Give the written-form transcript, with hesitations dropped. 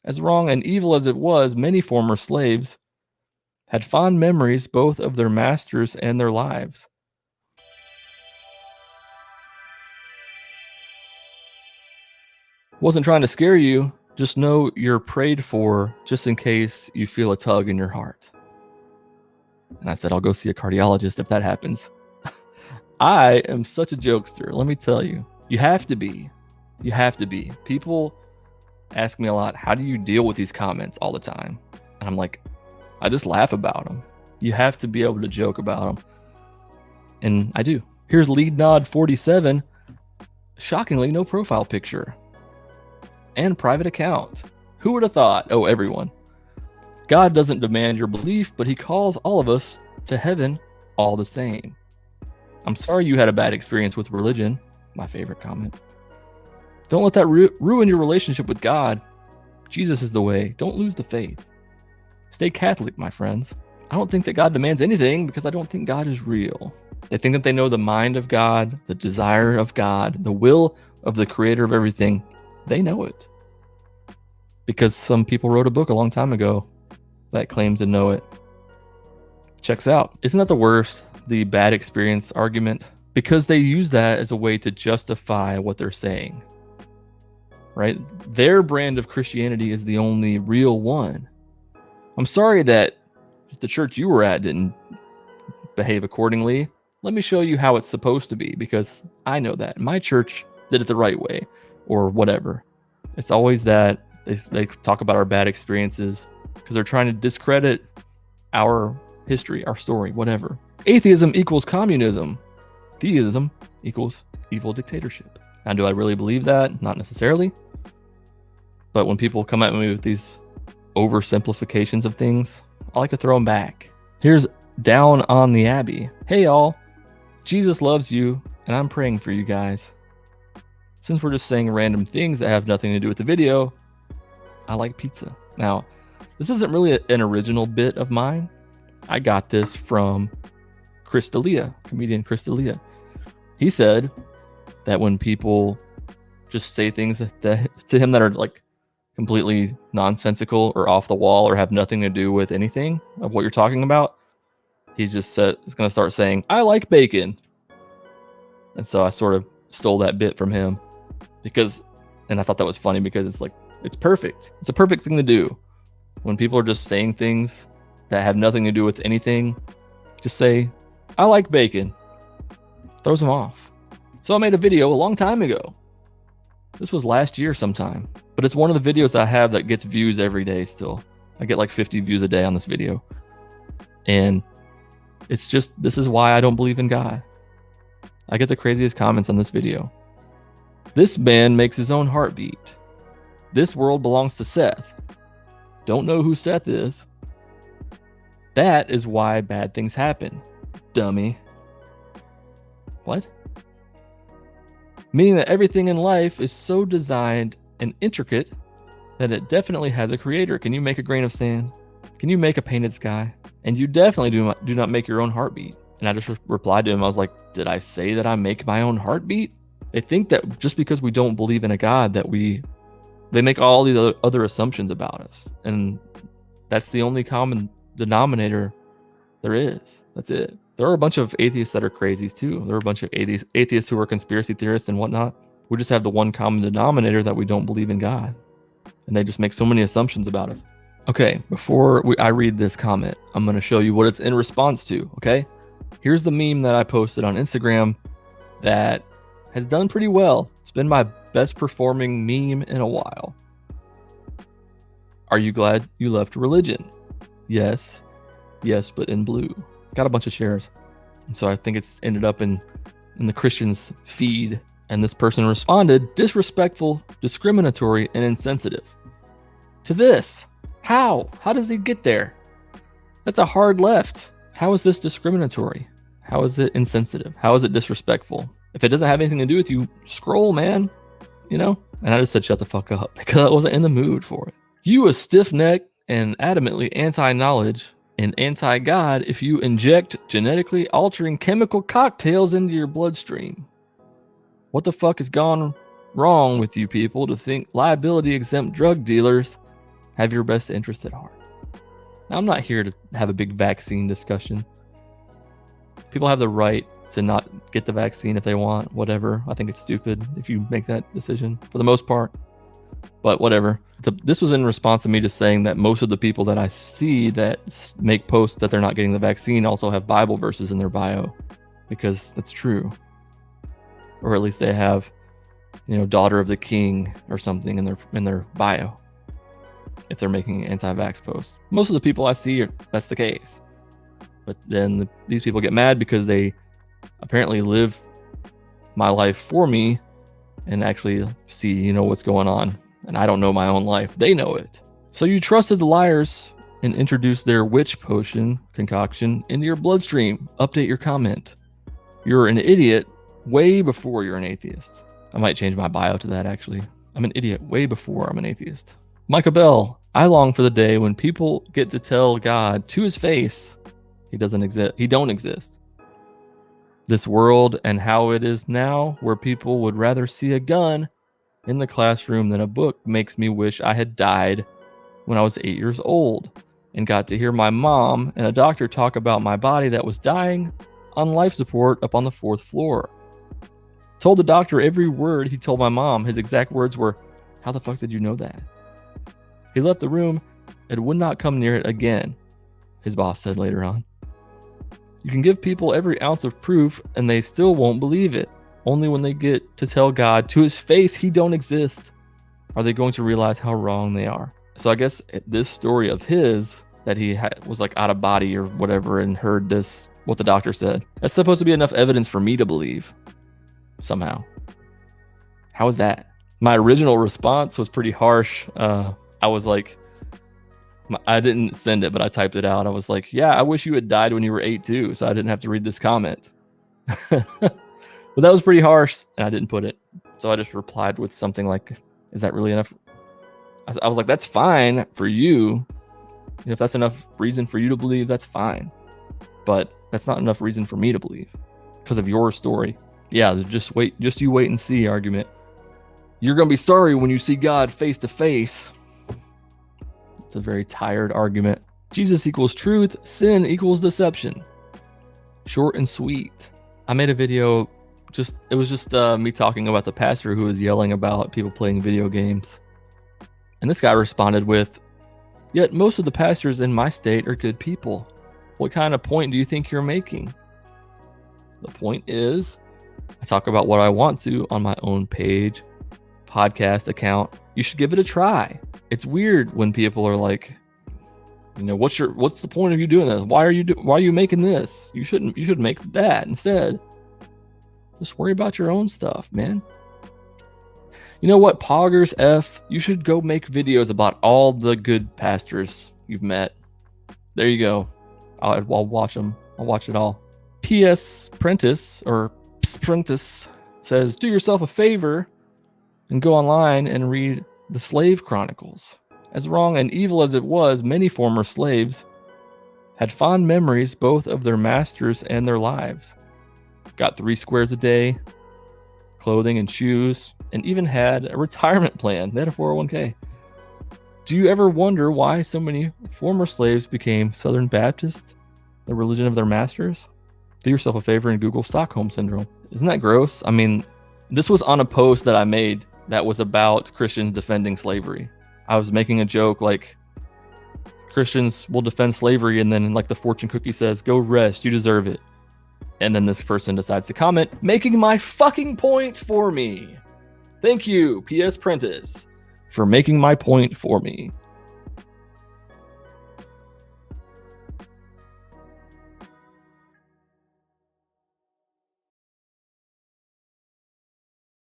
As wrong and evil as it was, many former slaves had fond memories both of their masters and their lives. Wasn't trying to scare you, just know you're prayed for just in case you feel a tug in your heart. And I said, I'll go see a cardiologist if that happens. I am such a jokester, let me tell you. You have to be. You have to be. People ask me a lot, how do you deal with these comments all the time? And I'm like, I just laugh about them. You have to be able to joke about them. And I do. Here's Lead Nod 47. Shockingly, no profile picture. And private account. Who would have thought? Oh, everyone. God doesn't demand your belief, but he calls all of us to heaven all the same. I'm sorry you had a bad experience with religion. My favorite comment. Don't let that ruin your relationship with God. Jesus is the way. Don't lose the faith. Stay Catholic, my friends. I don't think that God demands anything because I don't think God is real. They think that they know the mind of God, the desire of God, the will of the creator of everything. They know it. Because some people wrote a book a long time ago that claims to know it. Checks out. Isn't that the worst? The bad experience argument? Because they use that as a way to justify what they're saying. Right? Their brand of Christianity is the only real one. I'm sorry that the church you were at didn't behave accordingly. Let me show you how it's supposed to be, because I know that. My church did it the right way, or whatever. It's always that they talk about our bad experiences because they're trying to discredit our history, our story, whatever. Atheism equals communism. Theism equals evil dictatorship. Now, do I really believe that? Not necessarily. But when people come at me with these oversimplifications of things, I like to throw them back. Here's Down on the Abbey. Hey y'all, Jesus loves you, and I'm praying for you guys. Since we're just saying random things that have nothing to do with the video, I like pizza. Now, this isn't really an original bit of mine. I got this from Chris D'Elia, comedian Chris D'Elia. He said that when people just say things to him that are like completely nonsensical or off the wall or have nothing to do with anything of what you're talking about, he just is going to start saying, I like bacon. And so I sort of stole that bit from him and I thought that was funny because it's like, it's perfect. It's a perfect thing to do. When people are just saying things that have nothing to do with anything, just say, I like bacon. Throws them off. So I made a video a long time ago. This was last year sometime, but it's one of the videos I have that gets views every day still. I get like 50 views a day on this video. And it's just, this is why I don't believe in God. I get the craziest comments on this video. This man makes his own heartbeat. This world belongs to Seth. Don't know who Seth is. That is why bad things happen, dummy. What? Meaning that everything in life is so designed and intricate that it definitely has a creator. Can you make a grain of sand? Can you make a painted sky? And you definitely do not make your own heartbeat. And I just replied to him. I was like, did I say that I make my own heartbeat? They think that just because we don't believe in a God that they make all these other assumptions about us. And that's the only common denominator there is. That's it. There are a bunch of atheists that are crazies too. There are a bunch of atheists who are conspiracy theorists and whatnot. We just have the one common denominator that we don't believe in God. And they just make so many assumptions about us. Okay, before I read this comment, I'm going to show you what it's in response to, okay? Here's the meme that I posted on Instagram that has done pretty well. It's been my best performing meme in a while. Are you glad you left religion? Yes. Yes, but in blue. Got a bunch of shares. And so I think it's ended up in the Christians' feed. And this person responded, disrespectful, discriminatory, and insensitive. To this. How? How does he get there? That's a hard left. How is this discriminatory? How is it insensitive? How is it disrespectful? If it doesn't have anything to do with you, scroll, man. You know? And I just said, shut the fuck up because I wasn't in the mood for it. You a stiff-necked and adamantly anti-knowledge and anti-God if you inject genetically altering chemical cocktails into your bloodstream. What the fuck has gone wrong with you people to think liability exempt drug dealers have your best interest at heart. Now, I'm not here to have a big vaccine discussion. People have the right to not get the vaccine if they want, whatever. I think it's stupid if you make that decision for the most part, but whatever. This was in response to me just saying that most of the people that I see that make posts that they're not getting the vaccine also have Bible verses in their bio, because that's true. Or at least they have, daughter of the king or something in their bio if they're making anti-vax posts. Most of the people I see, that's the case. But then these people get mad because they apparently live my life for me and actually see, what's going on. And I don't know my own life. They know it. So you trusted the liars and introduced their witch potion concoction into your bloodstream. Update your comment. You're an idiot way before you're an atheist. I might change my bio to that, actually. I'm an idiot way before I'm an atheist. Micah Bell, I long for the day when people get to tell God to his face he doesn't exist. He don't exist. This world and how it is now, where people would rather see a gun in the classroom than a book, makes me wish I had died when I was 8 years old and got to hear my mom and a doctor talk about my body that was dying on life support up on the 4th floor. Told the doctor every word he told my mom. His exact words were, "How the fuck did you know that?" He left the room and would not come near it again, his boss said later on. You can give people every ounce of proof and they still won't believe it. Only when they get to tell God to his face he don't exist are they going to realize how wrong they are. So I guess this story of his, that he was like out of body or whatever and heard this, what the doctor said, that's supposed to be enough evidence for me to believe somehow. How is that? My original response was pretty harsh. I was like, I didn't send it, but I typed it out. I was like, yeah, I wish you had died when you were 8 too, so I didn't have to read this comment. But that was pretty harsh, and I didn't put it. So I just replied with something like, is that really enough? I was like, that's fine for you. If that's enough reason for you to believe, that's fine. But that's not enough reason for me to believe because of your story. Yeah, just you wait and see argument. You're going to be sorry when you see God face to face. It's a very tired argument. Jesus equals truth, sin equals deception. Short and sweet. I made a video, it was just me talking about the pastor who was yelling about people playing video games. And this guy responded with, yet most of the pastors in my state are good people. What kind of point do you think you're making? The point is, I talk about what I want to on my own page, podcast account. You should give it a try. It's weird when people are like, what's the point of you doing this? Why are you making this? You should make that instead. Just worry about your own stuff, man. You know what, poggers F, you should go make videos about all the good pastors you've met. There you go. I'll watch them. I'll watch it all. P.S. Prentice says, do yourself a favor and go online and read the Slave Chronicles. As wrong and evil as it was, many former slaves had fond memories both of their masters and their lives. Got 3 squares a day, clothing and shoes, and even had a retirement plan. They had a 401k. Do you ever wonder why so many former slaves became Southern Baptist, the religion of their masters? Do yourself a favor and Google Stockholm Syndrome. Isn't that gross? I mean, this was on a post that I made that was about Christians defending slavery. I was making a joke like, Christians will defend slavery, and then like the fortune cookie says, go rest, you deserve it. And then this person decides to comment, making my fucking point for me. Thank you, P.S. Prentice, for making my point for me.